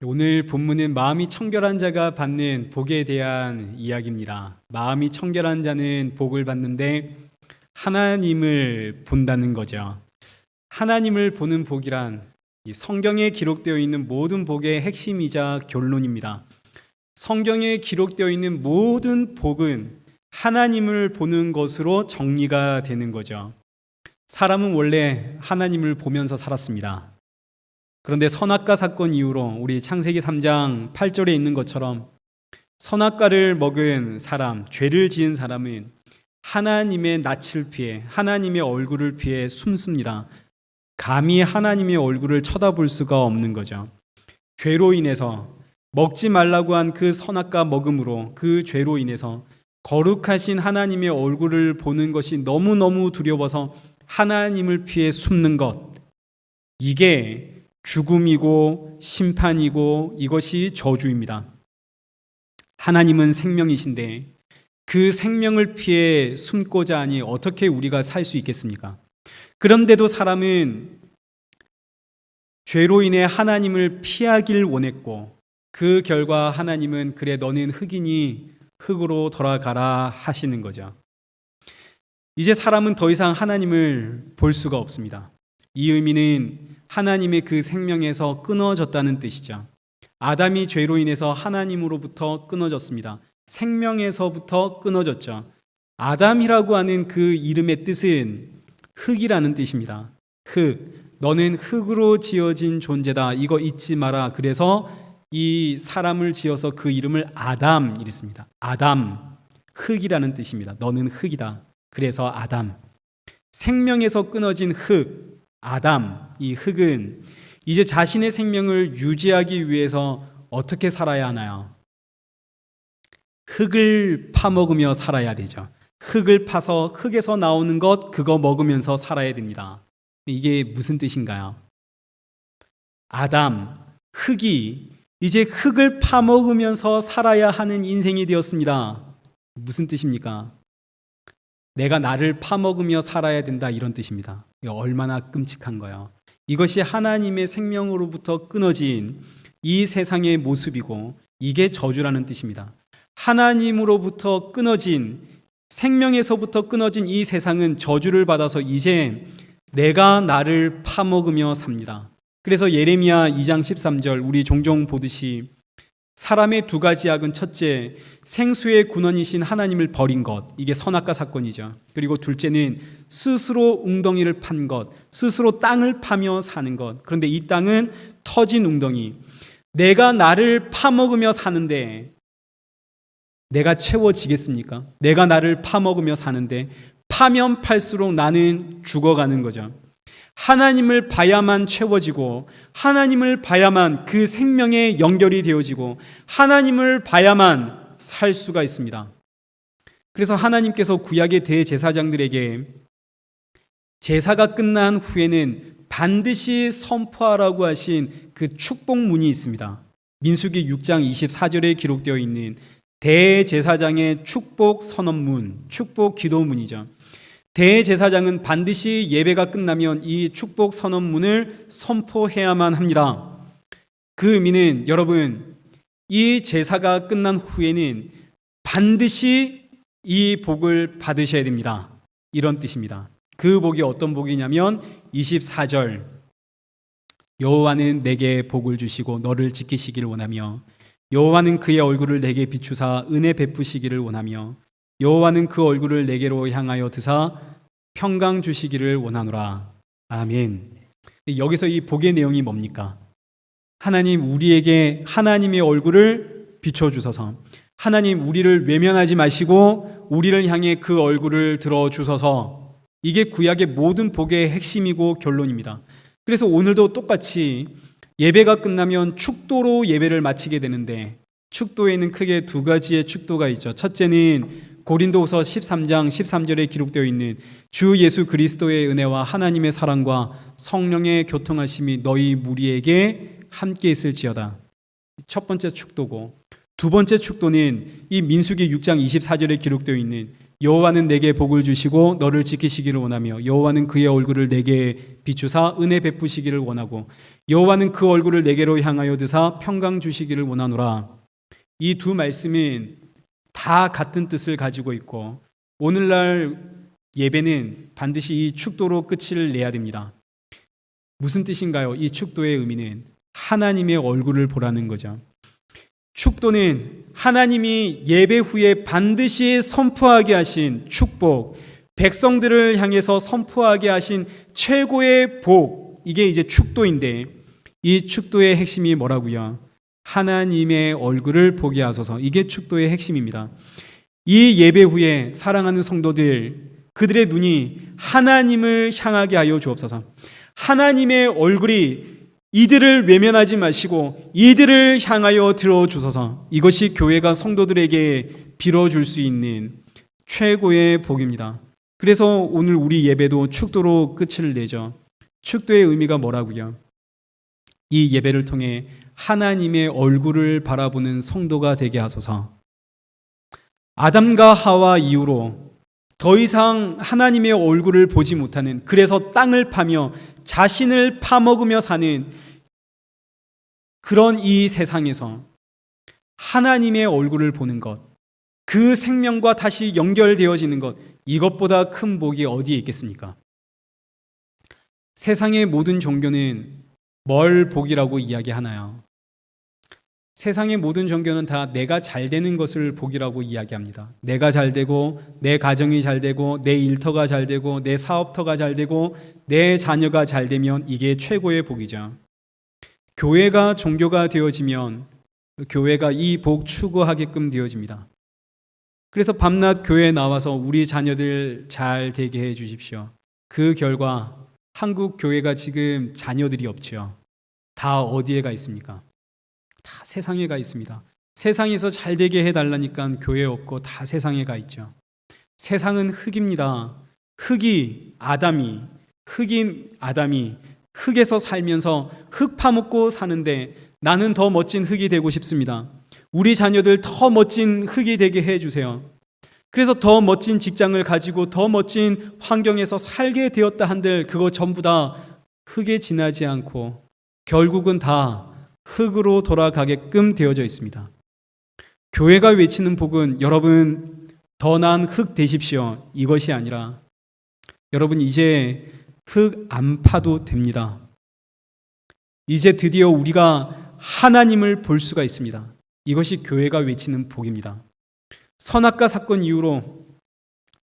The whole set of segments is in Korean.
오늘 본문은 마음이 청결한 자가 받는 복에 대한 이야기입니다. 마음이 청결한 자는 복을 받는데 하나님을 본다는 거죠. 하나님을 보는 복이란 이 성경에 기록되어 있는 모든 복의 핵심이자 결론입니다. 성경에 기록되어 있는 모든 복은 하나님을 보는 것으로 정리가 되는 거죠. 사람은 원래 하나님을 보면서 살았습니다. 그런데 선악과 사건 이후로 우리 창세기 3장 8절에 있는 것처럼 선악과를 먹은 사람, 죄를 지은 사람은 하나님의 낯을 피해 하나님의 얼굴을 피해 숨습니다. 감히 하나님의 얼굴을 쳐다볼 수가 없는 거죠. 죄로 인해서 먹지 말라고 한 그 선악과 먹음으로 그 죄로 인해서 거룩하신 하나님의 얼굴을 보는 것이 너무너무 두려워서 하나님을 피해 숨는 것, 이게 죽음이고 심판이고 이것이 저주입니다. 하나님은 생명이신데 그 생명을 피해 숨고자 하니 어떻게 우리가 살 수 있겠습니까? 그런데도 사람은 죄로 인해 하나님을 피하길 원했고 그 결과 하나님은 그래 너는 흙이니 흙으로 돌아가라 하시는 거죠. 이제 사람은 더 이상 하나님을 볼 수가 없습니다. 이 의미는 하나님의 그 생명에서 끊어졌다는 뜻이죠. 아담이 죄로 인해서 하나님으로부터 끊어졌습니다. 생명에서부터 끊어졌죠. 아담이라고 하는 그 이름의 뜻은 흙이라는 뜻입니다. 흙, 너는 흙으로 지어진 존재다. 이거 잊지 마라. 그래서 이 사람을 지어서 그 이름을 아담 이랬습니다. 아담, 흙이라는 뜻입니다. 너는 흙이다. 그래서 아담. 생명에서 끊어진 흙, 아담, 이 흙은 이제 자신의 생명을 유지하기 위해서 어떻게 살아야 하나요? 흙을 파먹으며 살아야 되죠. 흙을 파서 흙에서 나오는 것, 그거 먹으면서 살아야 됩니다. 이게 무슨 뜻인가요? 아담, 흙이 이제 흙을 파먹으면서 살아야 하는 인생이 되었습니다. 무슨 뜻입니까? 내가 나를 파먹으며 살아야 된다, 이런 뜻입니다. 얼마나 끔찍한 거예요. 이것이 하나님의 생명으로부터 끊어진 이 세상의 모습이고 이게 저주라는 뜻입니다. 하나님으로부터 끊어진, 생명에서부터 끊어진 이 세상은 저주를 받아서 이제 내가 나를 파먹으며 삽니다. 그래서 예레미야 2장 13절 우리 종종 보듯이 사람의 두 가지 악은 첫째, 생수의 근원이신 하나님을 버린 것, 이게 선악과 사건이죠. 그리고 둘째는 스스로 웅덩이를 판 것, 스스로 땅을 파며 사는 것. 그런데 이 땅은 터진 웅덩이. 내가 나를 파먹으며 사는데 내가 채워지겠습니까? 내가 나를 파먹으며 사는데 파면 팔수록 나는 죽어가는 거죠. 하나님을 봐야만 채워지고 하나님을 봐야만 그 생명에 연결이 되어지고 하나님을 봐야만 살 수가 있습니다. 그래서 하나님께서 구약의 대제사장들에게 제사가 끝난 후에는 반드시 선포하라고 하신 그 축복문이 있습니다. 민수기 6장 24절에 기록되어 있는 대제사장의 축복 선언문, 축복 기도문이죠. 대제사장은 반드시 예배가 끝나면 이 축복 선언문을 선포해야만 합니다. 그 의미는 여러분, 이 제사가 끝난 후에는 반드시 이 복을 받으셔야 됩니다. 이런 뜻입니다. 그 복이 어떤 복이냐면 24절 여호와는 내게 복을 주시고 너를 지키시기를 원하며 여호와는 그의 얼굴을 내게 비추사 은혜 베푸시기를 원하며 여호와는 그 얼굴을 내게로 향하여 드사 평강 주시기를 원하노라. 아멘. 여기서 이 복의 내용이 뭡니까? 하나님, 우리에게 하나님의 얼굴을 비춰주소서. 하나님, 우리를 외면하지 마시고 우리를 향해 그 얼굴을 들어주소서. 이게 구약의 모든 복의 핵심이고 결론입니다. 그래서 오늘도 똑같이 예배가 끝나면 축도로 예배를 마치게 되는데 축도에는 크게 두 가지의 축도가 있죠. 첫째는 고린도후서 13장 13절에 기록되어 있는 주 예수 그리스도의 은혜와 하나님의 사랑과 성령의 교통하심이 너희 무리에게 함께 있을지어다. 첫 번째 축도고, 두 번째 축도는 이 민수기 6장 24절에 기록되어 있는 여호와는 내게 복을 주시고 너를 지키시기를 원하며 여호와는 그의 얼굴을 내게 비추사 은혜 베푸시기를 원하고 여호와는 그 얼굴을 내게로 향하여 드사 평강 주시기를 원하노라. 이 두 말씀은 다 같은 뜻을 가지고 있고 오늘날 예배는 반드시 이 축도로 끝을 내야 됩니다. 무슨 뜻인가요? 이 축도의 의미는 하나님의 얼굴을 보라는 거죠. 축도는 하나님이 예배 후에 반드시 선포하게 하신 축복, 백성들을 향해서 선포하게 하신 최고의 복, 이게 이제 축도인데 이 축도의 핵심이 뭐라고요? 하나님의 얼굴을 보게 하소서. 이게 축도의 핵심입니다. 이 예배 후에 사랑하는 성도들, 그들의 눈이 하나님을 향하게 하여 주옵소서. 하나님의 얼굴이 이들을 외면하지 마시고 이들을 향하여 들어주소서. 이것이 교회가 성도들에게 빌어줄 수 있는 최고의 복입니다. 그래서 오늘 우리 예배도 축도로 끝을 내죠. 축도의 의미가 뭐라고요? 이 예배를 통해 하나님의 얼굴을 바라보는 성도가 되게 하소서. 아담과 하와 이후로 더 이상 하나님의 얼굴을 보지 못하는, 그래서 땅을 파며 자신을 파먹으며 사는 그런 이 세상에서 하나님의 얼굴을 보는 것, 그 생명과 다시 연결되어지는 것, 이것보다 큰 복이 어디에 있겠습니까? 세상의 모든 종교는 뭘 복이라고 이야기하나요? 세상의 모든 종교는 다 내가 잘 되는 것을 복이라고 이야기합니다. 내가 잘 되고 내 가정이 잘 되고 내 일터가 잘 되고 내 사업터가 잘 되고 내 자녀가 잘 되면 이게 최고의 복이죠. 교회가 종교가 되어지면 교회가 이 복 추구하게끔 되어집니다. 그래서 밤낮 교회에 나와서 우리 자녀들 잘 되게 해 주십시오. 그 결과 한국 교회가 지금 자녀들이 없죠. 다 어디에 가 있습니까? 다 세상에 가 있습니다. 세상에서 잘 되게 해달라니까 교회 없고 다 세상에 가 있죠. 세상은 흙입니다. 흙인 아담이 흙에서 살면서 흙 파먹고 사는데 나는 더 멋진 흙이 되고 싶습니다. 우리 자녀들 더 멋진 흙이 되게 해주세요. 그래서 더 멋진 직장을 가지고 더 멋진 환경에서 살게 되었다 한들 그거 전부 다 흙에 지나지 않고 결국은 다 흙으로 돌아가게끔 되어져 있습니다. 교회가 외치는 복은 여러분 더 나은 흙 되십시오, 이것이 아니라 여러분 이제 흙 안 파도 됩니다. 이제 드디어 우리가 하나님을 볼 수가 있습니다. 이것이 교회가 외치는 복입니다. 선악과 사건 이후로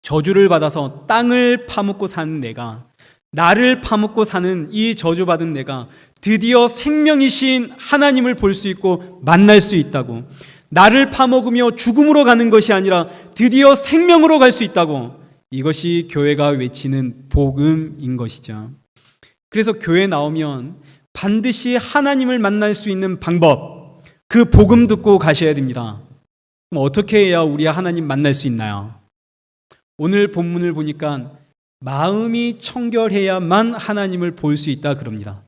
저주를 받아서 땅을 파먹고 사는 내가, 나를 파먹고 사는 이 저주받은 내가 드디어 생명이신 하나님을 볼 수 있고 만날 수 있다고, 나를 파먹으며 죽음으로 가는 것이 아니라 드디어 생명으로 갈 수 있다고, 이것이 교회가 외치는 복음인 것이죠. 그래서 교회 나오면 반드시 하나님을 만날 수 있는 방법, 그 복음 듣고 가셔야 됩니다. 그럼 어떻게 해야 우리 하나님 만날 수 있나요? 오늘 본문을 보니까 마음이 청결해야만 하나님을 볼 수 있다 그럽니다.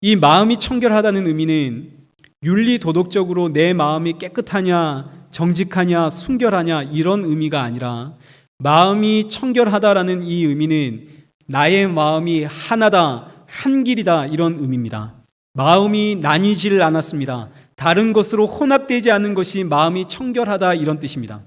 이 마음이 청결하다는 의미는 윤리 도덕적으로 내 마음이 깨끗하냐, 정직하냐, 순결하냐 이런 의미가 아니라 마음이 청결하다라는 이 의미는 나의 마음이 하나다, 한 길이다 이런 의미입니다. 마음이 나뉘지를 않았습니다. 다른 것으로 혼합되지 않은 것이 마음이 청결하다 이런 뜻입니다.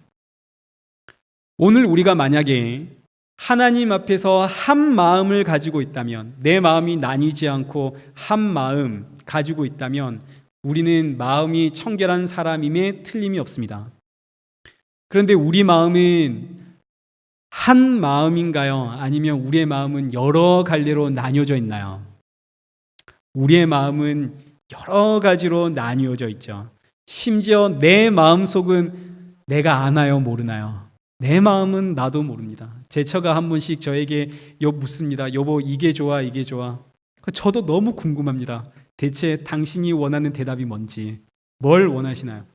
오늘 우리가 만약에 하나님 앞에서 한 마음을 가지고 있다면, 내 마음이 나뉘지 않고 한 마음 가지고 있다면 우리는 마음이 청결한 사람임에 틀림이 없습니다. 그런데 우리 마음은 한 마음인가요? 아니면 우리의 마음은 여러 갈래로 나뉘어져 있나요? 우리의 마음은 여러 가지로 나뉘어져 있죠. 심지어 내 마음속은 내가 아나요, 모르나요? 내 마음은 나도 모릅니다. 제 처가 한 번씩 저에게 묻습니다. 여보, 이게 좋아, 이게 좋아. 저도 너무 궁금합니다. 대체 당신이 원하는 대답이 뭔지, 뭘 원하시나요?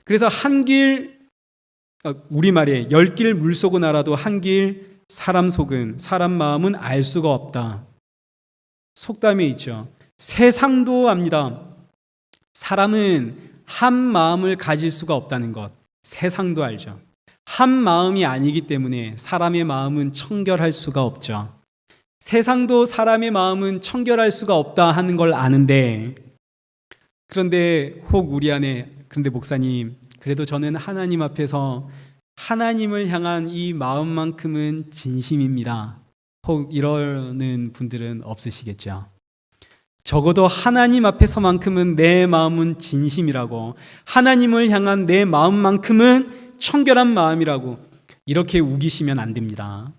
그래서 한 길, 우리말에 10길 물속은 알아도 한 길 사람 속은, 사람 마음은 알 수가 없다. 속담에 있죠. 세상도 압니다. 사람은 한 마음을 가질 수가 없다는 것, 세상도 알죠. 한 마음이 아니기 때문에 사람의 마음은 청결할 수가 없죠. 세상도 사람의 마음은 청결할 수가 없다 하는 걸 아는데, 그런데 혹 우리 안에, 그런데 목사님, 그래도 저는 하나님 앞에서 하나님을 향한 이 마음만큼은 진심입니다. 혹 이러는 분들은 없으시겠죠. 적어도 하나님 앞에서만큼은 내 마음은 진심이라고, 하나님을 향한 내 마음만큼은 청결한 마음이라고 이렇게 우기시면 안 됩니다.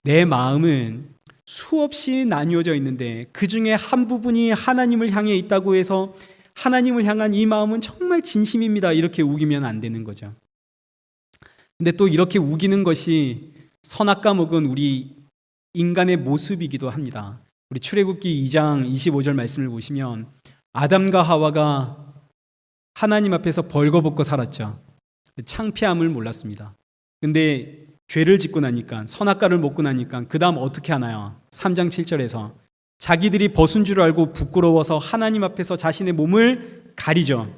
내 마음은 수없이 나뉘어져 있는데 그 중에 한 부분이 하나님을 향해 있다고 해서 하나님을 향한 이 마음은 정말 진심입니다, 이렇게 우기면 안 되는 거죠. 근데 또 이렇게 우기는 것이 선악과 먹은 우리 인간의 모습이기도 합니다. 우리 출애굽기 2장 25절 말씀을 보시면 아담과 하와가 하나님 앞에서 벌거벗고 살았죠. 창피함을 몰랐습니다. 근데 죄를 짓고 나니까, 선악과를 먹고 나니까 그 다음 어떻게 하나요? 3장 7절에서 자기들이 벗은 줄 알고 부끄러워서 하나님 앞에서 자신의 몸을 가리죠.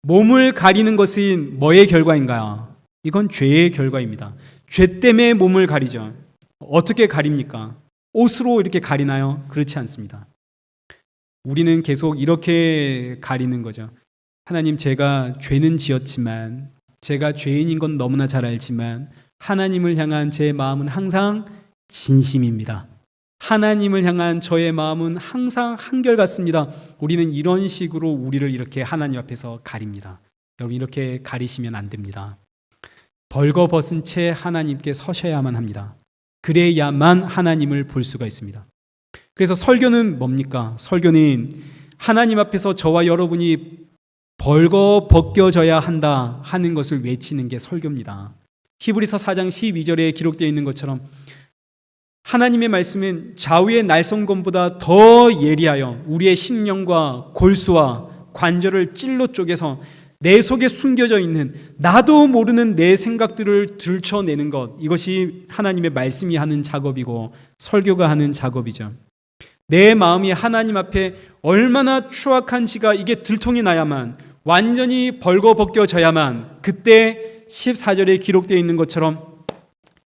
몸을 가리는 것은 뭐의 결과인가요? 이건 죄의 결과입니다. 죄 때문에 몸을 가리죠. 어떻게 가립니까? 옷으로 이렇게 가리나요? 그렇지 않습니다. 우리는 계속 이렇게 가리는 거죠. 하나님, 제가 죄는 지었지만, 제가 죄인인 건 너무나 잘 알지만 하나님을 향한 제 마음은 항상 진심입니다. 하나님을 향한 저의 마음은 항상 한결같습니다. 우리는 이런 식으로 우리를 이렇게 하나님 앞에서 가립니다. 여러분, 이렇게 가리시면 안 됩니다. 벌거벗은 채 하나님께 서셔야만 합니다. 그래야만 하나님을 볼 수가 있습니다. 그래서 설교는 뭡니까? 설교는 하나님 앞에서 저와 여러분이 벌거벗겨져야 한다 하는 것을 외치는 게 설교입니다. 히브리서 4장 12절에 기록되어 있는 것처럼 하나님의 말씀은 좌우의 날성검보다 더 예리하여 우리의 심령과 골수와 관절을 찔러 쪼개서 내 속에 숨겨져 있는 나도 모르는 내 생각들을 들춰내는 것, 이것이 하나님의 말씀이 하는 작업이고 설교가 하는 작업이죠. 내 마음이 하나님 앞에 얼마나 추악한지가 이게 들통이 나야만, 완전히 벌거벗겨져야만, 그때 14절에 기록되어 있는 것처럼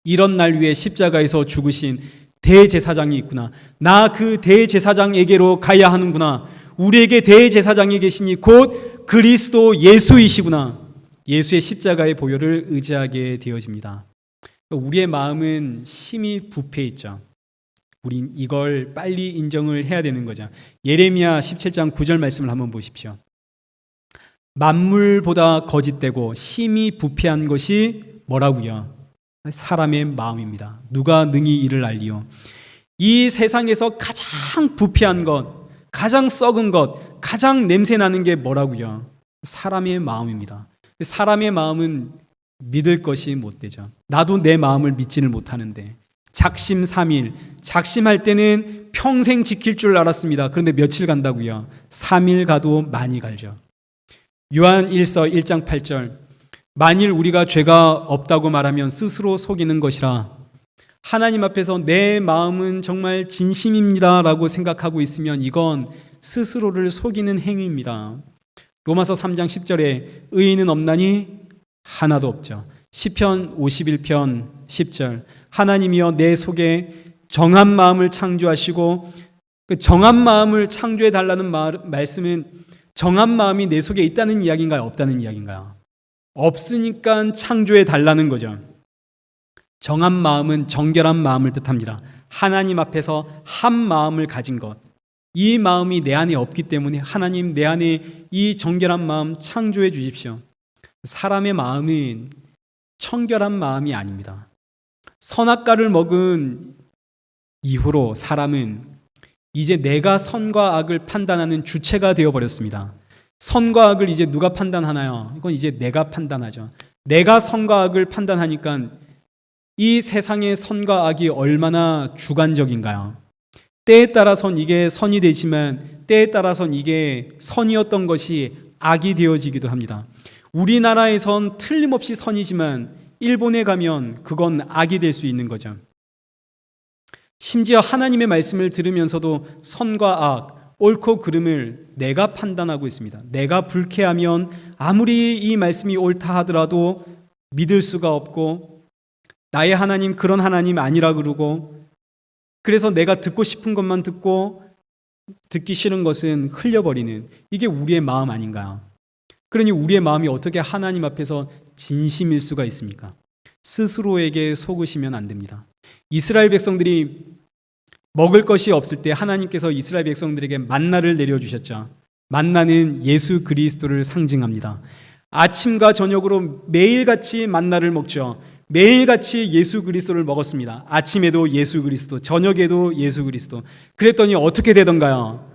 이런 날 위해 십자가에서 죽으신 대제사장이 있구나, 나 그 대제사장에게로 가야 하는구나, 우리에게 대제사장이 계시니 곧 그리스도 예수이시구나, 예수의 십자가의 보혈을 의지하게 되어집니다. 우리의 마음은 심히 부패해 있죠. 우린 이걸 빨리 인정을 해야 되는 거죠. 예레미야 17장 9절 말씀을 한번 보십시오. 만물보다 거짓되고 심히 부패한 것이 뭐라고요? 사람의 마음입니다. 누가 능히 이를 알리요? 이 세상에서 가장 부패한 것, 가장 썩은 것, 가장 냄새나는 게 뭐라고요? 사람의 마음입니다. 사람의 마음은 믿을 것이 못 되죠. 나도 내 마음을 믿지를 못하는데, 작심삼일, 작심할 때는 평생 지킬 줄 알았습니다. 그런데 며칠 간다고요? 3일 가도 많이 갈죠. 요한 1서 1장 8절, 만일 우리가 죄가 없다고 말하면 스스로 속이는 것이라, 하나님 앞에서 내 마음은 정말 진심입니다 라고 생각하고 있으면 이건 스스로를 속이는 행위입니다. 로마서 3장 10절에 의인은 없나니 하나도 없죠. 시편 51편 10절, 하나님이여 내 속에 정한 마음을 창조하시고, 그 정한 마음을 창조해 달라는 말씀은 정한 마음이 내 속에 있다는 이야기인가요? 없다는 이야기인가요? 없으니까 창조해 달라는 거죠. 정한 마음은 정결한 마음을 뜻합니다. 하나님 앞에서 한 마음을 가진 것, 이 마음이 내 안에 없기 때문에 하나님, 내 안에 이 정결한 마음 창조해 주십시오. 사람의 마음은 청결한 마음이 아닙니다. 선악과를 먹은 이후로 사람은 이제 내가 선과 악을 판단하는 주체가 되어버렸습니다. 선과 악을 이제 누가 판단하나요? 이건 이제 내가 판단하죠. 내가 선과 악을 판단하니까 이 세상의 선과 악이 얼마나 주관적인가요? 때에 따라선 이게 선이 되지만 때에 따라선 이게 선이었던 것이 악이 되어지기도 합니다. 우리나라에선 틀림없이 선이지만 일본에 가면 그건 악이 될 수 있는 거죠. 심지어 하나님의 말씀을 들으면서도 선과 악, 옳고 그름을 내가 판단하고 있습니다. 내가 불쾌하면 아무리 이 말씀이 옳다 하더라도 믿을 수가 없고 나의 하나님 그런 하나님 아니라 그러고 그래서 내가 듣고 싶은 것만 듣고 듣기 싫은 것은 흘려버리는 이게 우리의 마음 아닌가요? 그러니 우리의 마음이 어떻게 하나님 앞에서 진심일 수가 있습니까? 스스로에게 속으시면 안 됩니다. 이스라엘 백성들이 먹을 것이 없을 때 하나님께서 이스라엘 백성들에게 만나를 내려주셨죠. 만나는 예수 그리스도를 상징합니다. 아침과 저녁으로 매일같이 만나를 먹죠. 매일같이 예수 그리스도를 먹었습니다. 아침에도 예수 그리스도, 저녁에도 예수 그리스도. 그랬더니 어떻게 되던가요?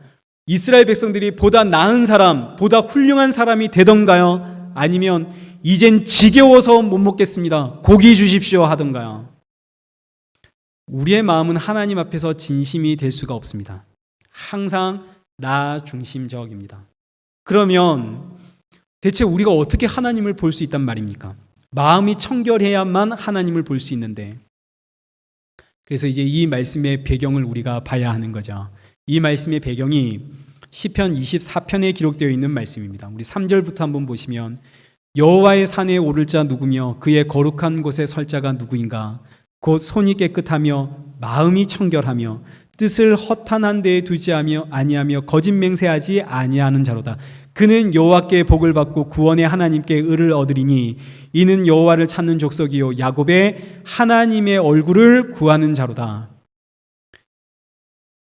이스라엘 백성들이 보다 나은 사람, 보다 훌륭한 사람이 되던가요? 아니면 이젠 지겨워서 못 먹겠습니다. 고기 주십시오 하던가요? 우리의 마음은 하나님 앞에서 진심이 될 수가 없습니다. 항상 나 중심적입니다. 그러면 대체 우리가 어떻게 하나님을 볼 수 있단 말입니까? 마음이 청결해야만 하나님을 볼 수 있는데, 그래서 이제 이 말씀의 배경을 우리가 봐야 하는 거죠. 이 말씀의 배경이 시편 24편에 기록되어 있는 말씀입니다. 우리 3절부터 한번 보시면 여호와의 산에 오를 자 누구며 그의 거룩한 곳에 설 자가 누구인가? 곧 손이 깨끗하며 마음이 청결하며 뜻을 허탄한 데에 두지 아니하며 거짓 맹세하지 아니하는 자로다. 그는 여호와께 복을 받고 구원의 하나님께 의를 얻으리니 이는 여호와를 찾는 족속이요 야곱의 하나님의 얼굴을 구하는 자로다.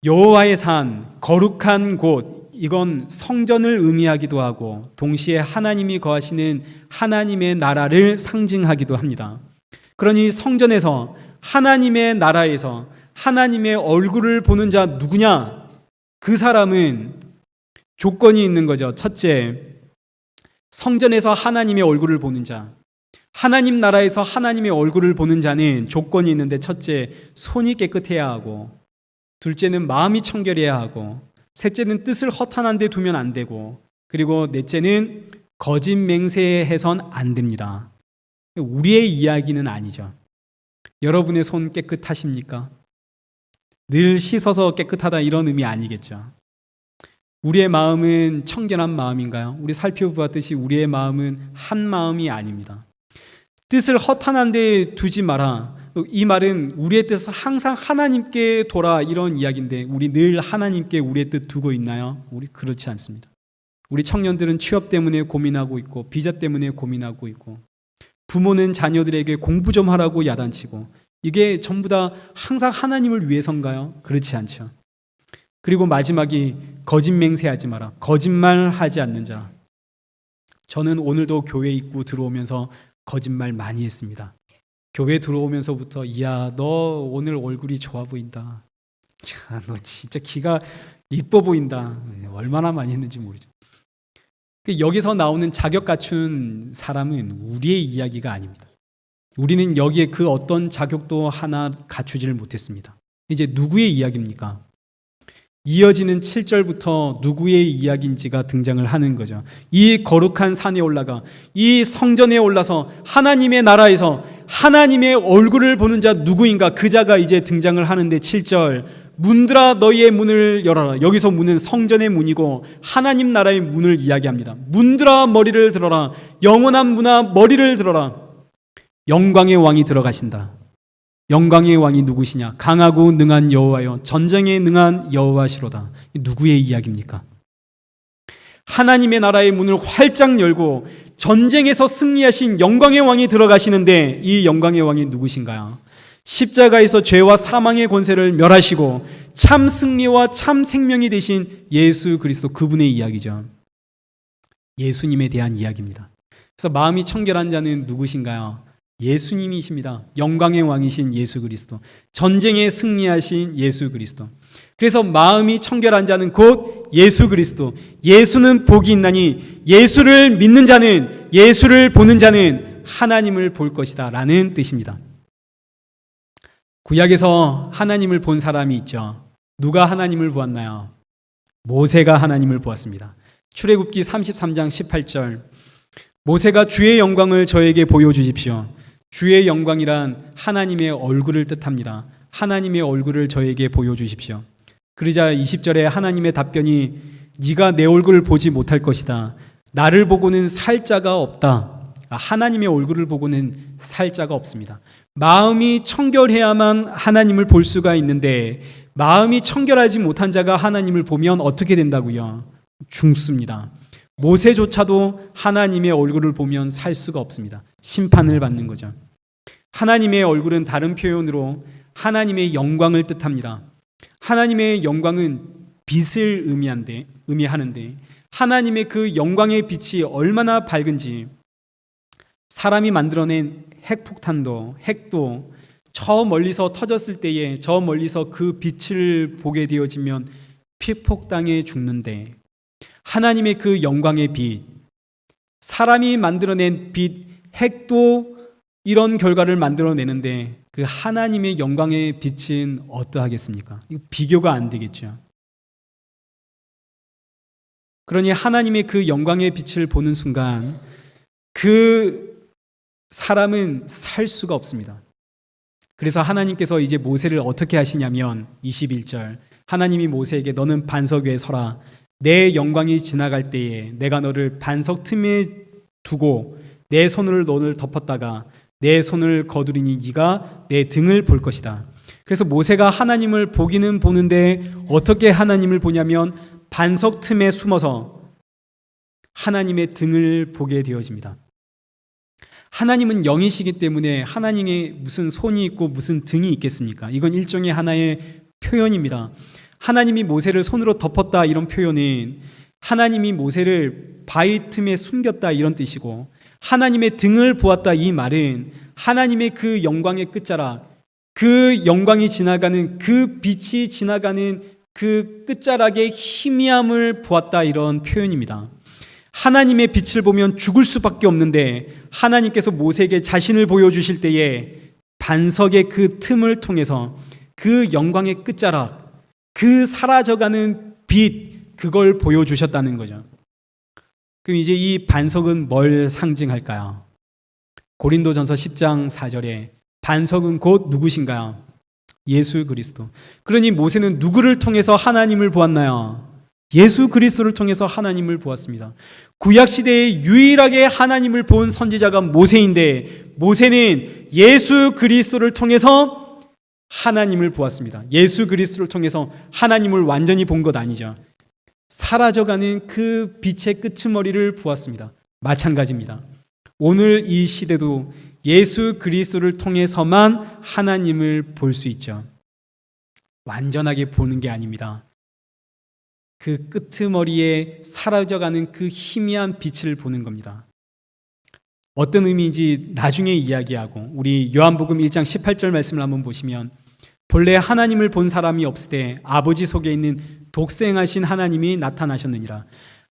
여호와의 산, 거룩한 곳, 이건 성전을 의미하기도 하고 동시에 하나님이 거하시는 하나님의 나라를 상징하기도 합니다. 그러니 성전에서 하나님의 나라에서 하나님의 얼굴을 보는 자 누구냐? 그 사람은 조건이 있는 거죠. 첫째, 성전에서 하나님의 얼굴을 보는 자. 하나님 나라에서 하나님의 얼굴을 보는 자는 조건이 있는데 첫째, 손이 깨끗해야 하고 둘째는 마음이 청결해야 하고 셋째는 뜻을 허탄한 데 두면 안 되고 그리고 넷째는 거짓 맹세해선 안 됩니다. 우리의 이야기는 아니죠. 여러분의 손 깨끗하십니까? 늘 씻어서 깨끗하다 이런 의미 아니겠죠. 우리의 마음은 청결한 마음인가요? 우리 살펴보았듯이 우리의 마음은 한 마음이 아닙니다. 뜻을 허탄한 데 두지 마라. 이 말은 우리의 뜻을 항상 하나님께 둬라 이런 이야기인데 우리 늘 하나님께 우리의 뜻 두고 있나요? 우리 그렇지 않습니다. 우리 청년들은 취업 때문에 고민하고 있고 비자 때문에 고민하고 있고 부모는 자녀들에게 공부 좀 하라고 야단치고 이게 전부 다 항상 하나님을 위해서인가요? 그렇지 않죠. 그리고 마지막이 거짓 맹세하지 마라. 거짓말하지 않는 자. 저는 오늘도 교회 입구 들어오면서 거짓말 많이 했습니다. 교회 들어오면서부터 이야 너 오늘 얼굴이 좋아 보인다. 야, 너 진짜 키가 이뻐 보인다. 얼마나 많이 했는지 모르죠. 여기서 나오는 자격 갖춘 사람은 우리의 이야기가 아닙니다. 우리는 여기에 그 어떤 자격도 하나 갖추지를 못했습니다. 이제 누구의 이야기입니까? 이어지는 7절부터 누구의 이야기인지가 등장을 하는 거죠. 이 거룩한 산에 올라가 이 성전에 올라서 하나님의 나라에서 하나님의 얼굴을 보는 자 누구인가? 그 자가 이제 등장을 하는데 7절 문들아 너희의 문을 열어라. 여기서 문은 성전의 문이고 하나님 나라의 문을 이야기합니다. 문들아 머리를 들어라. 영원한 문아 머리를 들어라. 영광의 왕이 들어가신다. 영광의 왕이 누구시냐? 강하고 능한 여호와여 전쟁에 능한 여호와시로다. 누구의 이야기입니까? 하나님의 나라의 문을 활짝 열고 전쟁에서 승리하신 영광의 왕이 들어가시는데 이 영광의 왕이 누구신가요? 십자가에서 죄와 사망의 권세를 멸하시고 참 승리와 참 생명이 되신 예수 그리스도 그분의 이야기죠. 예수님에 대한 이야기입니다. 그래서 마음이 청결한 자는 누구신가요? 예수님이십니다. 영광의 왕이신 예수 그리스도, 전쟁에 승리하신 예수 그리스도. 그래서 마음이 청결한 자는 곧 예수 그리스도, 예수는 복이 있나니 예수를 믿는 자는, 예수를 보는 자는 하나님을 볼 것이다 라는 뜻입니다. 구약에서 하나님을 본 사람이 있죠. 누가 하나님을 보았나요? 모세가 하나님을 보았습니다. 출애굽기 33장 18절 모세가 주의 영광을 저에게 보여주십시오. 주의 영광이란 하나님의 얼굴을 뜻합니다. 하나님의 얼굴을 저에게 보여주십시오. 그러자 20절에 하나님의 답변이 네가 내 얼굴을 보지 못할 것이다. 나를 보고는 살 자가 없다. 하나님의 얼굴을 보고는 살 자가 없습니다. 마음이 청결해야만 하나님을 볼 수가 있는데 마음이 청결하지 못한 자가 하나님을 보면 어떻게 된다고요? 죽습니다. 모세조차도 하나님의 얼굴을 보면 살 수가 없습니다. 심판을 받는 거죠. 하나님의 얼굴은 다른 표현으로 하나님의 영광을 뜻합니다. 하나님의 영광은 빛을 의미하는데 하나님의 그 영광의 빛이 얼마나 밝은지 사람이 만들어낸 핵도 저 멀리서 터졌을 때에 저 멀리서 그 빛을 보게 되어지면 피폭당해 죽는데 하나님의 그 영광의 빛, 사람이 만들어낸 빛, 핵도 이런 결과를 만들어내는데 그 하나님의 영광의 빛은 어떠하겠습니까? 이거 비교가 안 되겠죠. 그러니 하나님의 그 영광의 빛을 보는 순간 그 사람은 살 수가 없습니다. 그래서 하나님께서 이제 모세를 어떻게 하시냐면 21절 하나님이 모세에게 너는 반석 위에 서라. 내 영광이 지나갈 때에 내가 너를 반석 틈에 두고 내 손으로 너를 덮었다가 내 손을 거두리니 네가 내 등을 볼 것이다. 그래서 모세가 하나님을 보기는 보는데 어떻게 하나님을 보냐면 반석 틈에 숨어서 하나님의 등을 보게 되어집니다. 하나님은 영이시기 때문에 하나님의 무슨 손이 있고 무슨 등이 있겠습니까? 이건 일종의 하나의 표현입니다. 하나님이 모세를 손으로 덮었다 이런 표현은 하나님이 모세를 바위 틈에 숨겼다 이런 뜻이고 하나님의 등을 보았다 이 말은 하나님의 그 영광의 끝자락, 그 영광이 지나가는 그 빛이 지나가는 그 끝자락의 희미함을 보았다 이런 표현입니다. 하나님의 빛을 보면 죽을 수밖에 없는데 하나님께서 모세에게 자신을 보여주실 때에 반석의 그 틈을 통해서 그 영광의 끝자락, 그 사라져가는 빛, 그걸 보여주셨다는 거죠. 그럼 이제 이 반석은 뭘 상징할까요? 고린도전서 10장 4절에 반석은 곧 누구신가요? 예수 그리스도. 그러니 모세는 누구를 통해서 하나님을 보았나요? 예수 그리스도를 통해서 하나님을 보았습니다. 구약시대에 유일하게 하나님을 본 선지자가 모세인데 모세는 예수 그리스도를 통해서 하나님을 보았습니다. 예수 그리스도를 통해서 하나님을 완전히 본 것 아니죠. 사라져가는 그 빛의 끄트머리를 보았습니다. 마찬가지입니다. 오늘 이 시대도 예수 그리스도를 통해서만 하나님을 볼 수 있죠. 완전하게 보는 게 아닙니다. 그 끄트머리에 사라져가는 그 희미한 빛을 보는 겁니다. 어떤 의미인지 나중에 이야기하고 우리 요한복음 1장 18절 말씀을 한번 보시면 본래 하나님을 본 사람이 없을 때 아버지 속에 있는 독생하신 하나님이 나타나셨느니라.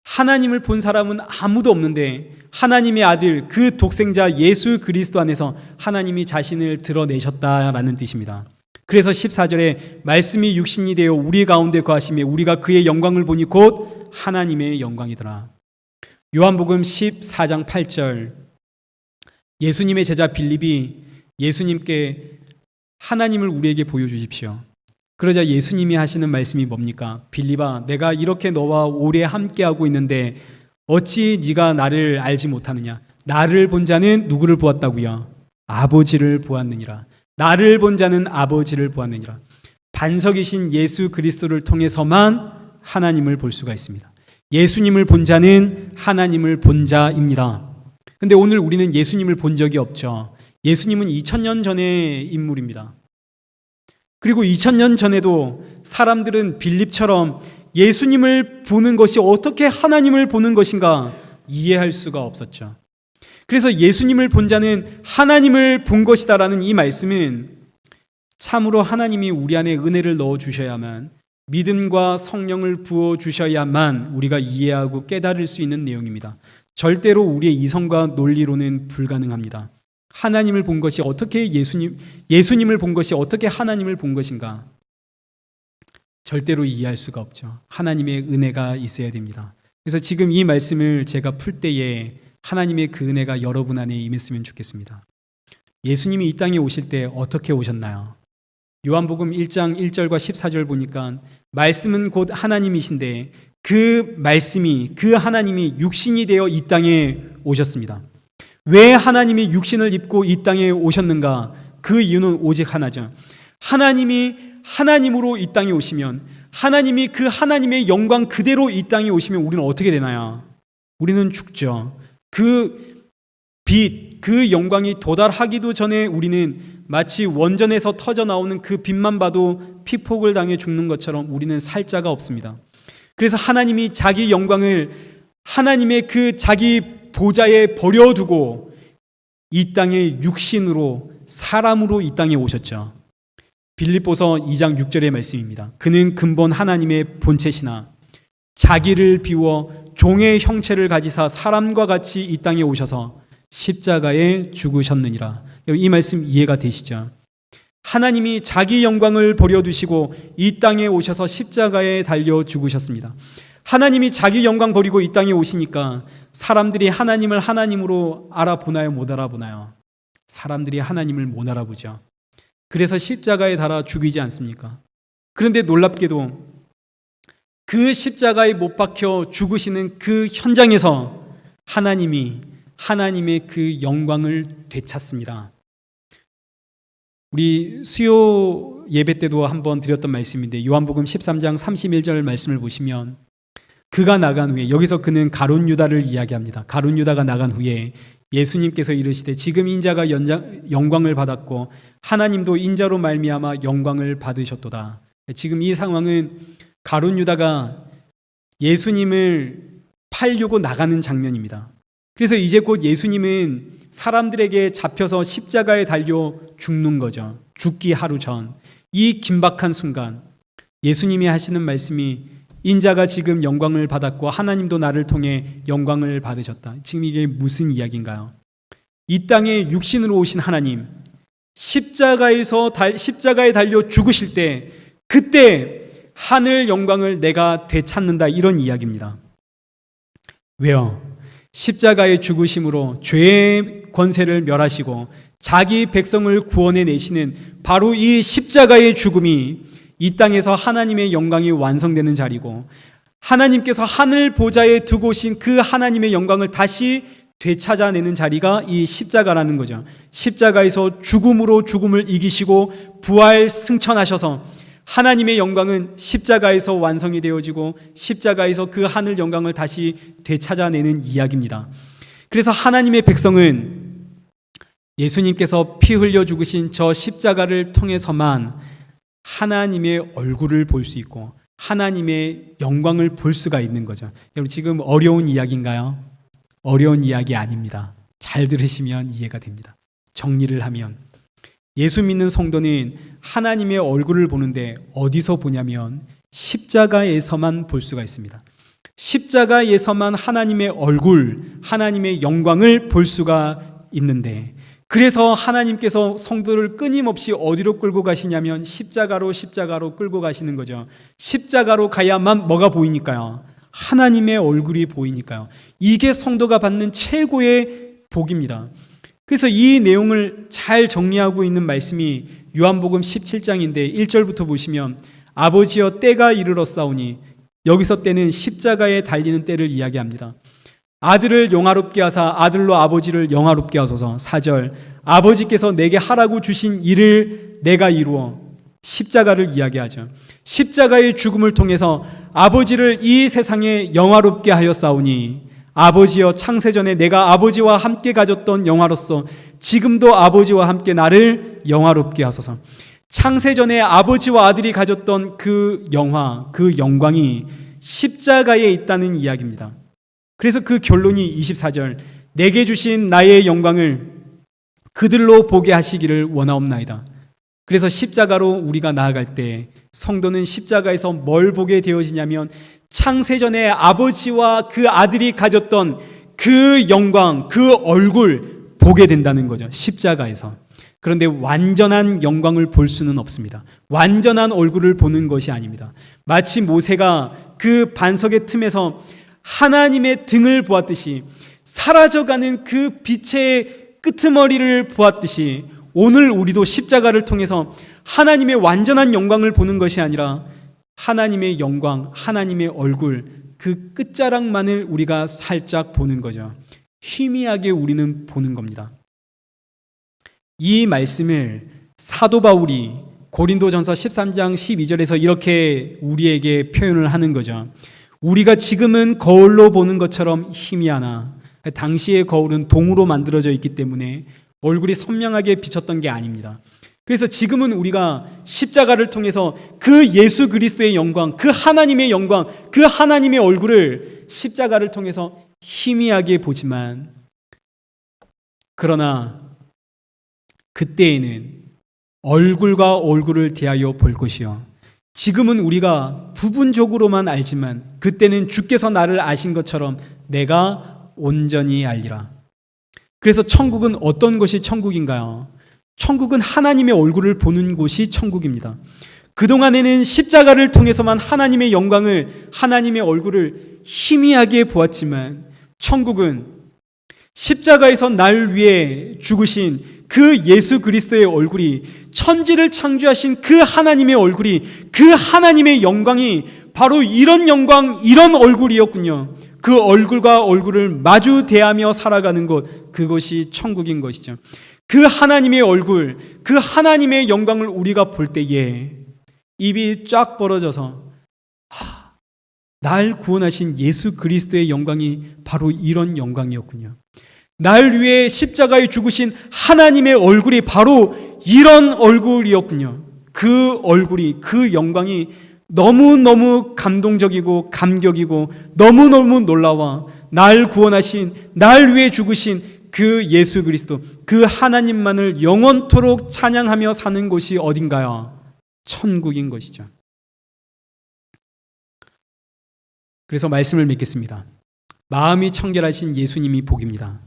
하나님을 본 사람은 아무도 없는데 하나님의 아들 그 독생자 예수 그리스도 안에서 하나님이 자신을 드러내셨다라는 뜻입니다. 그래서 14절에 말씀이 육신이 되어 우리 가운데 거하시며 우리가 그의 영광을 보니 곧 하나님의 영광이더라. 요한복음 14장 8절 예수님의 제자 빌립이 예수님께 하나님을 우리에게 보여주십시오. 그러자 예수님이 하시는 말씀이 뭡니까? 빌립아, 내가 이렇게 너와 오래 함께하고 있는데 어찌 네가 나를 알지 못하느냐? 나를 본 자는 누구를 보았다고요? 아버지를 보았느니라. 나를 본 자는 아버지를 보았느니라. 반석이신 예수 그리스도를 통해서만 하나님을 볼 수가 있습니다. 예수님을 본 자는 하나님을 본 자입니다. 근데 오늘 우리는 예수님을 본 적이 없죠. 예수님은 2000년 전의 인물입니다. 그리고 2000년 전에도 사람들은 빌립처럼 예수님을 보는 것이 어떻게 하나님을 보는 것인가 이해할 수가 없었죠. 그래서 예수님을 본 자는 하나님을 본 것이다라는 이 말씀은 참으로 하나님이 우리 안에 은혜를 넣어 주셔야만 믿음과 성령을 부어 주셔야만 우리가 이해하고 깨달을 수 있는 내용입니다. 절대로 우리의 이성과 논리로는 불가능합니다. 하나님을 본 것이 어떻게 예수님을 본 것이 어떻게 하나님을 본 것인가? 절대로 이해할 수가 없죠. 하나님의 은혜가 있어야 됩니다. 그래서 지금 이 말씀을 제가 풀 때에 하나님의 그 은혜가 여러분 안에 임했으면 좋겠습니다. 예수님이 이 땅에 오실 때 어떻게 오셨나요? 요한복음 1장 1절과 14절 보니까 말씀은 곧 하나님이신데 그 말씀이 그 하나님이 육신이 되어 이 땅에 오셨습니다. 왜 하나님이 육신을 입고 이 땅에 오셨는가? 그 이유는 오직 하나죠. 하나님이 하나님으로 이 땅에 오시면, 하나님이 그 하나님의 영광 그대로 이 땅에 오시면 우리는 어떻게 되나요? 우리는 죽죠. 그 빛, 그 영광이 도달하기도 전에 우리는 마치 원전에서 터져 나오는 그 빛만 봐도 피폭을 당해 죽는 것처럼 우리는 살 자가 없습니다. 그래서 하나님이 자기 영광을 하나님의 그 자기 보좌에 버려두고 이 땅에 육신으로, 사람으로 이 땅에 오셨죠. 빌립보서 2장 6절의 말씀입니다. 그는 근본 하나님의 본체시나 자기를 비워 종의 형체를 가지사 사람과 같이 이 땅에 오셔서 십자가에 죽으셨느니라. 이 말씀 이해가 되시죠? 하나님이 자기 영광을 버려두시고 이 땅에 오셔서 십자가에 달려 죽으셨습니다. 하나님이 자기 영광 버리고 이 땅에 오시니까 사람들이 하나님을 하나님으로 알아보나요? 못 알아보나요? 사람들이 하나님을 못 알아보죠. 그래서 십자가에 달아 죽이지 않습니까? 그런데 놀랍게도 그 십자가에 못 박혀 죽으시는 그 현장에서 하나님이 하나님의 그 영광을 되찾습니다. 우리 수요 예배 때도 한번 드렸던 말씀인데 요한복음 13장 31절 말씀을 보시면 그가 나간 후에, 여기서 그는 가룟 유다를 이야기합니다. 가룟 유다가 나간 후에 예수님께서 이르시되 지금 인자가 영광을 받았고 하나님도 인자로 말미암아 영광을 받으셨도다. 지금 이 상황은 가룟 유다가 예수님을 팔려고 나가는 장면입니다. 그래서 이제 곧 예수님은 사람들에게 잡혀서 십자가에 달려 죽는 거죠. 죽기 하루 전. 이 긴박한 순간 예수님이 하시는 말씀이 인자가 지금 영광을 받았고 하나님도 나를 통해 영광을 받으셨다. 지금 이게 무슨 이야기인가요? 이 땅에 육신으로 오신 하나님, 십자가에 달려 죽으실 때 그때 하늘 영광을 내가 되찾는다, 이런 이야기입니다. 왜요? 십자가의 죽으심으로 죄의 권세를 멸하시고 자기 백성을 구원해 내시는 바로 이 십자가의 죽음이 이 땅에서 하나님의 영광이 완성되는 자리고, 하나님께서 하늘 보좌에 두고 오신 그 하나님의 영광을 다시 되찾아내는 자리가 이 십자가라는 거죠. 십자가에서 죽음으로 죽음을 이기시고 부활 승천하셔서 하나님의 영광은 십자가에서 완성이 되어지고 십자가에서 그 하늘 영광을 다시 되찾아내는 이야기입니다. 그래서 하나님의 백성은 예수님께서 피 흘려 죽으신 저 십자가를 통해서만 하나님의 얼굴을 볼 수 있고 하나님의 영광을 볼 수가 있는 거죠. 여러분, 지금 어려운 이야기인가요? 어려운 이야기 아닙니다. 잘 들으시면 이해가 됩니다. 정리를 하면 예수 믿는 성도는 하나님의 얼굴을 보는데 어디서 보냐면 십자가에서만 볼 수가 있습니다. 십자가에서만 하나님의 얼굴, 하나님의 영광을 볼 수가 있는데, 그래서 하나님께서 성도를 끊임없이 어디로 끌고 가시냐면 십자가로 끌고 가시는 거죠. 십자가로 가야만 뭐가 보이니까요? 하나님의 얼굴이 보이니까요. 이게 성도가 받는 최고의 복입니다. 그래서 이 내용을 잘 정리하고 있는 말씀이 요한복음 17장인데 1절부터 보시면 아버지여 때가 이르렀사오니, 여기서 때는 십자가에 달리는 때를 이야기합니다. 아들을 영화롭게 하사 아들로 아버지를 영화롭게 하소서. 4절 아버지께서 내게 하라고 주신 일을 내가 이루어, 십자가를 이야기하죠. 십자가의 죽음을 통해서 아버지를 이 세상에 영화롭게 하였사오니, 아버지여 창세전에 내가 아버지와 함께 가졌던 영화로서 지금도 아버지와 함께 나를 영화롭게 하소서. 창세전에 아버지와 아들이 가졌던 그 영화, 그 영광이 십자가에 있다는 이야기입니다. 그래서 그 결론이 24절 내게 주신 나의 영광을 그들로 보게 하시기를 원하옵나이다. 그래서 십자가로 우리가 나아갈 때 성도는 십자가에서 뭘 보게 되어지냐면 창세전에 아버지와 그 아들이 가졌던 그 영광, 그 얼굴 보게 된다는 거죠. 십자가에서. 그런데 완전한 영광을 볼 수는 없습니다. 완전한 얼굴을 보는 것이 아닙니다. 마치 모세가 그 반석의 틈에서 하나님의 등을 보았듯이, 사라져가는 그 빛의 끄트머리를 보았듯이, 오늘 우리도 십자가를 통해서 하나님의 완전한 영광을 보는 것이 아니라 하나님의 영광, 하나님의 얼굴, 그 끝자락만을 우리가 살짝 보는 거죠. 희미하게 우리는 보는 겁니다. 이 말씀을 사도 바울이 고린도전서 13장 12절에서 이렇게 우리에게 표현을 하는 거죠. 우리가 지금은 거울로 보는 것처럼 희미하나, 당시의 거울은 동으로 만들어져 있기 때문에 얼굴이 선명하게 비쳤던 게 아닙니다. 그래서 지금은 우리가 십자가를 통해서 그 예수 그리스도의 영광, 그 하나님의 영광, 그 하나님의 얼굴을 십자가를 통해서 희미하게 보지만, 그러나 그때에는 얼굴과 얼굴을 대하여 볼 것이요, 지금은 우리가 부분적으로만 알지만 그때는 주께서 나를 아신 것처럼 내가 온전히 알리라. 그래서 천국은 어떤 것이 천국인가요? 천국은 하나님의 얼굴을 보는 곳이 천국입니다. 그동안에는 십자가를 통해서만 하나님의 영광을, 하나님의 얼굴을 희미하게 보았지만, 천국은 십자가에서 날 위해 죽으신 그 예수 그리스도의 얼굴이, 천지를 창조하신 그 하나님의 얼굴이, 그 하나님의 영광이 바로 이런 영광, 이런 얼굴이었군요. 그 얼굴과 얼굴을 마주 대하며 살아가는 곳, 그것이 천국인 것이죠. 그 하나님의 얼굴, 그 하나님의 영광을 우리가 볼 때에 입이 쫙 벌어져서, 날 구원하신 예수 그리스도의 영광이 바로 이런 영광이었군요. 날 위해 십자가에 죽으신 하나님의 얼굴이 바로 이런 얼굴이었군요. 그 얼굴이, 그 영광이 너무너무 감동적이고 감격이고 너무너무 놀라워 날 구원하신, 날 위해 죽으신 그 예수 그리스도, 그 하나님만을 영원토록 찬양하며 사는 곳이 어딘가요? 천국인 것이죠. 그래서 말씀을 맺겠습니다. 마음이 청결하신 예수님이 복입니다.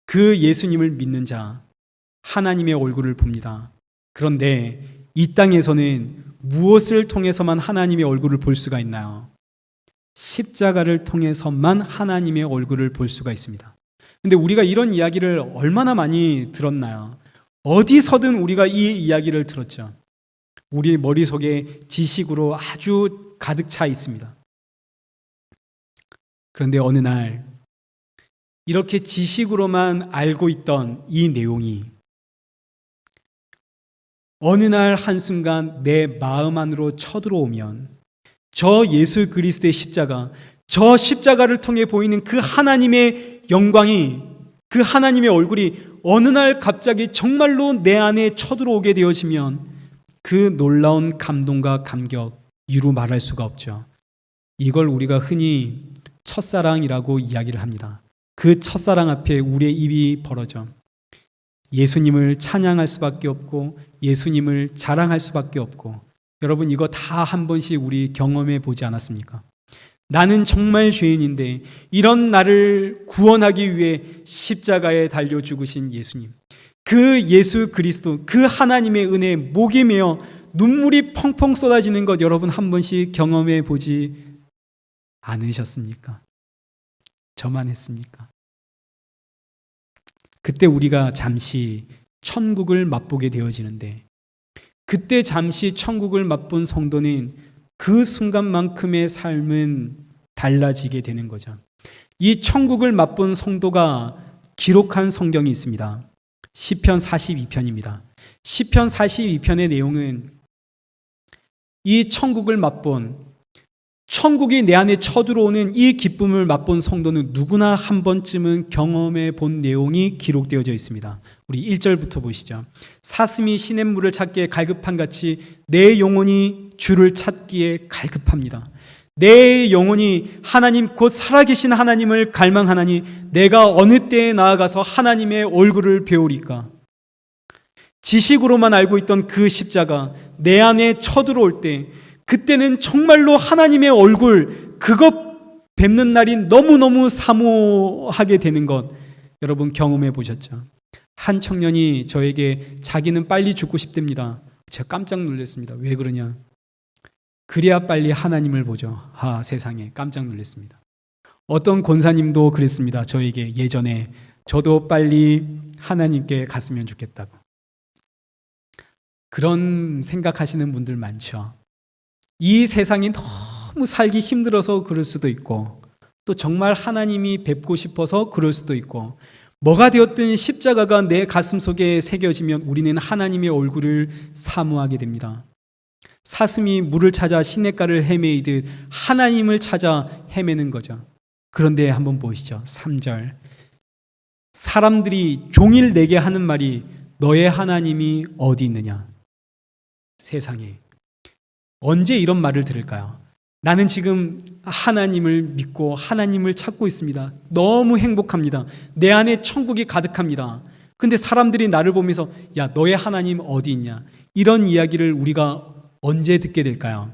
그 예수님을 믿는 자, 하나님의 얼굴을 봅니다. 그런데 이 땅에서는 무엇을 통해서만 하나님의 얼굴을 볼 수가 있나요? 십자가를 통해서만 하나님의 얼굴을 볼 수가 있습니다. 근데 우리가 이런 이야기를 얼마나 많이 들었나요? 어디서든 우리가 이 이야기를 들었죠. 우리 머릿속에 지식으로 아주 가득 차 있습니다. 그런데 어느 날 이렇게 지식으로만 알고 있던 이 내용이 어느 날 한순간 내 마음 안으로 쳐들어오면, 저 예수 그리스도의 십자가, 저 십자가를 통해 보이는 그 하나님의 영광이, 그 하나님의 얼굴이 어느 날 갑자기 정말로 내 안에 쳐들어오게 되어지면 그 놀라운 감동과 감격, 이루 말할 수가 없죠. 이걸 우리가 흔히 첫사랑이라고 이야기를 합니다. 그 첫사랑 앞에 우리의 입이 벌어져 예수님을 찬양할 수밖에 없고 예수님을 자랑할 수밖에 없고, 여러분 이거 다 한 번씩 우리 경험해 보지 않았습니까? 나는 정말 죄인인데 이런 나를 구원하기 위해 십자가에 달려 죽으신 예수님, 그 예수 그리스도, 그 하나님의 은혜에 목이 메어 눈물이 펑펑 쏟아지는 것 여러분 한 번씩 경험해 보지 않으셨습니까? 저만 했습니까? 그때 우리가 잠시 천국을 맛보게 되어지는데, 그때 잠시 천국을 맛본 성도는 그 순간만큼의 삶은 달라지게 되는 거죠. 이 천국을 맛본 성도가 기록한 성경이 있습니다. 시편 42편입니다. 시편 42편의 내용은 이 천국을 맛본, 천국이 내 안에 쳐들어오는 이 기쁨을 맛본 성도는 누구나 한 번쯤은 경험해 본 내용이 기록되어져 있습니다. 우리 1절부터 보시죠. 사슴이 시냇물을 찾기에 갈급한 같이 내 영혼이 주를 찾기에 갈급합니다. 내 영혼이 하나님 곧 살아계신 하나님을 갈망하나니 내가 어느 때에 나아가서 하나님의 얼굴을 배우리까. 지식으로만 알고 있던 그 십자가 내 안에 쳐들어올 때, 그때는 정말로 하나님의 얼굴, 그것 뵙는 날이 너무너무 사모하게 되는 것 여러분 경험해 보셨죠? 한 청년이 저에게 자기는 빨리 죽고 싶답니다. 제가 깜짝 놀랐습니다. 왜 그러냐? 그래야 빨리 하나님을 보죠. 세상에 깜짝 놀랐습니다. 어떤 권사님도 그랬습니다. 저에게 예전에 저도 빨리 하나님께 갔으면 좋겠다고. 그런 생각하시는 분들 많죠. 이 세상이 너무 살기 힘들어서 그럴 수도 있고, 또 정말 하나님이 뵙고 싶어서 그럴 수도 있고, 뭐가 되었든 십자가가 내 가슴 속에 새겨지면 우리는 하나님의 얼굴을 사모하게 됩니다. 사슴이 물을 찾아 시냇가를 헤매이듯 하나님을 찾아 헤매는 거죠. 그런데 한번 보시죠. 3절. 사람들이 종일 내게 하는 말이 너의 하나님이 어디 있느냐? 세상에. 언제 이런 말을 들을까요? 나는 지금 하나님을 믿고 하나님을 찾고 있습니다. 너무 행복합니다. 내 안에 천국이 가득합니다. 근데 사람들이 나를 보면서 야, 너의 하나님 어디 있냐? 이런 이야기를 우리가 언제 듣게 될까요?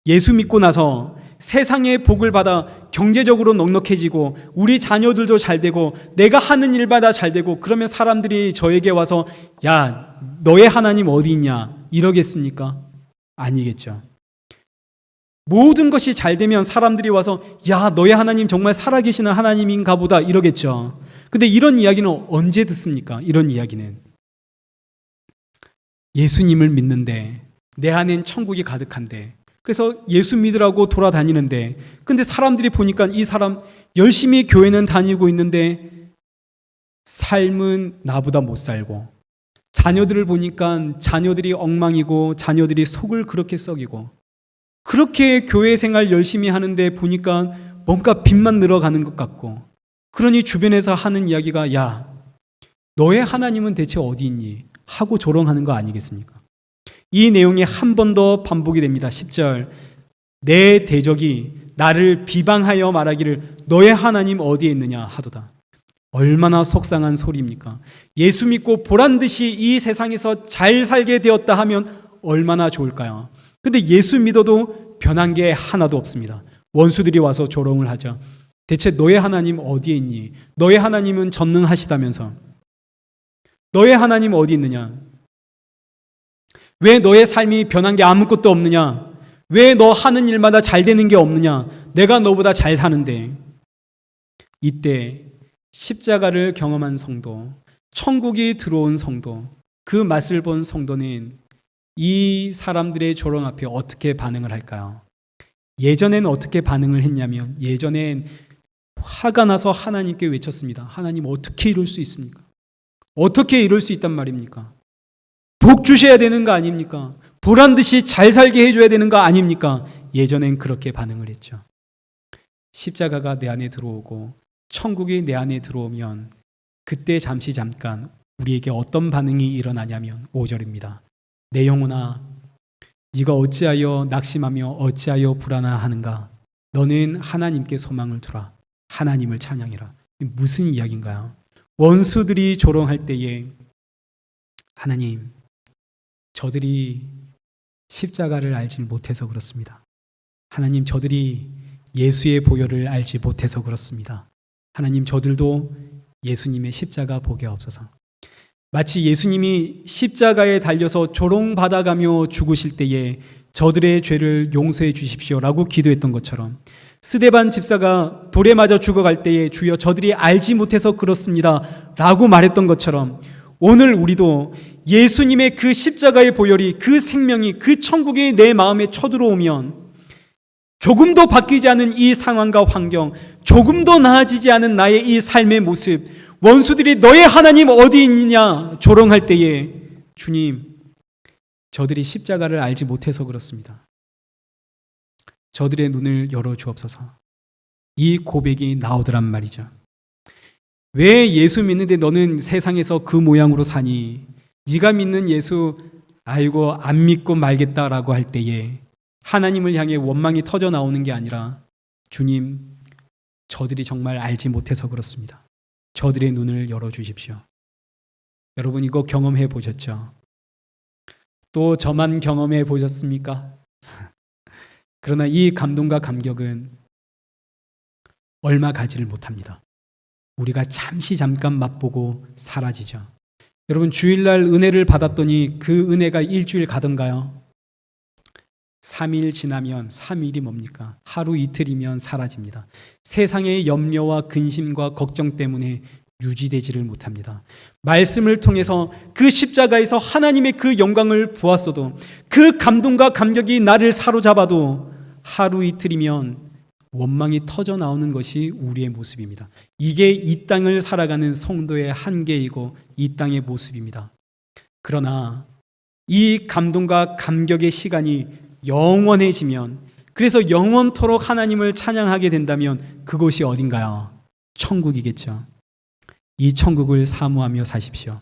예수 믿고 나서 세상의 복을 받아 경제적으로 넉넉해지고 우리 자녀들도 잘 되고 내가 하는 일마다 잘 되고 그러면 사람들이 저에게 와서 야, 너의 하나님 어디 있냐? 이러겠습니까? 아니겠죠. 모든 것이 잘 되면 사람들이 와서 야, 너의 하나님 정말 살아계시는 하나님인가 보다 이러겠죠. 근데 이런 이야기는 언제 듣습니까? 이런 이야기는 예수님을 믿는데 내 안엔 천국이 가득한데 그래서 예수 믿으라고 돌아다니는데 근데 사람들이 보니까 이 사람 열심히 교회는 다니고 있는데 삶은 나보다 못 살고 자녀들을 보니까 자녀들이 엉망이고 자녀들이 속을 그렇게 썩이고 그렇게 교회 생활 열심히 하는데 보니까 뭔가 빚만 늘어가는 것 같고 그러니 주변에서 하는 이야기가 야, 너의 하나님은 대체 어디 있니? 하고 조롱하는 거 아니겠습니까? 이 내용이 한 번 더 반복이 됩니다. 10절. 내 대적이 나를 비방하여 말하기를 너의 하나님 어디에 있느냐 하도다. 얼마나 속상한 소리입니까? 예수 믿고 보란듯이 이 세상에서 잘 살게 되었다 하면 얼마나 좋을까요? 근데 예수 믿어도 변한 게 하나도 없습니다. 원수들이 와서 조롱을 하죠. 대체 너의 하나님 어디에 있니? 너의 하나님은 전능하시다면서. 너의 하나님 어디 있느냐? 왜 너의 삶이 변한 게 아무것도 없느냐? 왜 너 하는 일마다 잘 되는 게 없느냐? 내가 너보다 잘 사는데. 이때 십자가를 경험한 성도, 천국이 들어온 성도, 그 맛을 본 성도는 이 사람들의 조롱 앞에 어떻게 반응을 할까요? 예전엔 어떻게 반응을 했냐면 예전엔 화가 나서 하나님께 외쳤습니다. 하나님 어떻게 이럴 수 있습니까? 어떻게 이럴 수 있단 말입니까? 복 주셔야 되는 거 아닙니까? 보란듯이 잘 살게 해줘야 되는 거 아닙니까? 예전엔 그렇게 반응을 했죠. 십자가가 내 안에 들어오고 천국이 내 안에 들어오면 그때 잠깐 우리에게 어떤 반응이 일어나냐면 5절입니다. 내 영혼아 네가 어찌하여 낙심하며 어찌하여 불안하는가? 너는 하나님께 소망을 두라. 하나님을 찬양해라. 무슨 이야기인가요? 원수들이 조롱할 때에 하나님, 저들이 십자가를 알지 못해서 그렇습니다. 하나님, 저들이 예수의 보혈을 알지 못해서 그렇습니다. 하나님, 저들도 예수님의 십자가 보게 없어서. 마치 예수님이 십자가에 달려서 조롱받아가며 죽으실 때에 저들의 죄를 용서해 주십시오라고 기도했던 것처럼 스데반 집사가 돌에 맞아 죽어갈 때에 주여 저들이 알지 못해서 그렇습니다 라고 말했던 것처럼 오늘 우리도 예수님의 그 십자가의 보혈이 그 생명이 그 천국이 내 마음에 쳐들어오면 조금도 바뀌지 않은 이 상황과 환경, 조금도 나아지지 않은 나의 이 삶의 모습, 원수들이 너의 하나님 어디 있느냐 조롱할 때에 주님, 저들이 십자가를 알지 못해서 그렇습니다. 저들의 눈을 열어주옵소서. 이 고백이 나오더란 말이죠. 왜 예수 믿는데 너는 세상에서 그 모양으로 사니? 네가 믿는 예수 아이고 안 믿고 말겠다라고 할 때에 하나님을 향해 원망이 터져 나오는 게 아니라 주님, 저들이 정말 알지 못해서 그렇습니다. 저들의 눈을 열어주십시오. 여러분 이거 경험해 보셨죠? 또 저만 경험해 보셨습니까? 그러나 이 감동과 감격은 얼마 가지를 못합니다. 우리가 잠깐 맛보고 사라지죠. 여러분 주일날 은혜를 받았더니 그 은혜가 일주일 가던가요? 3일 지나면 3일이 뭡니까? 하루 이틀이면 사라집니다. 세상의 염려와 근심과 걱정 때문에 유지되지를 못합니다. 말씀을 통해서 그 십자가에서 하나님의 그 영광을 보았어도 그 감동과 감격이 나를 사로잡아도 하루 이틀이면 원망이 터져 나오는 것이 우리의 모습입니다. 이게 이 땅을 살아가는 성도의 한계이고 이 땅의 모습입니다. 그러나 이 감동과 감격의 시간이 영원해지면, 그래서 영원토록 하나님을 찬양하게 된다면 그곳이 어딘가요? 천국이겠죠. 이 천국을 사모하며 사십시오.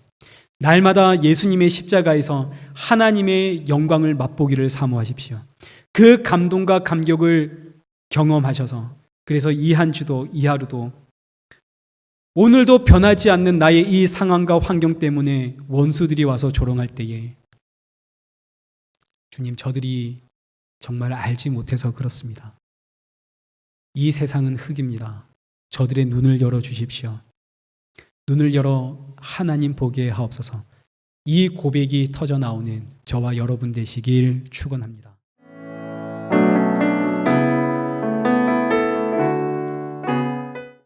날마다 예수님의 십자가에서 하나님의 영광을 맛보기를 사모하십시오. 그 감동과 감격을 경험하셔서, 그래서 이 한 주도 이 하루도 오늘도 변하지 않는 나의 이 상황과 환경 때문에 원수들이 와서 조롱할 때에 주님, 저들이 정말 알지 못해서 그렇습니다. 이 세상은 흙입니다. 저들의 눈을 열어 주십시오. 눈을 열어 하나님 보게 하옵소서. 이 고백이 터져 나오는 저와 여러분 되시길 축원합니다.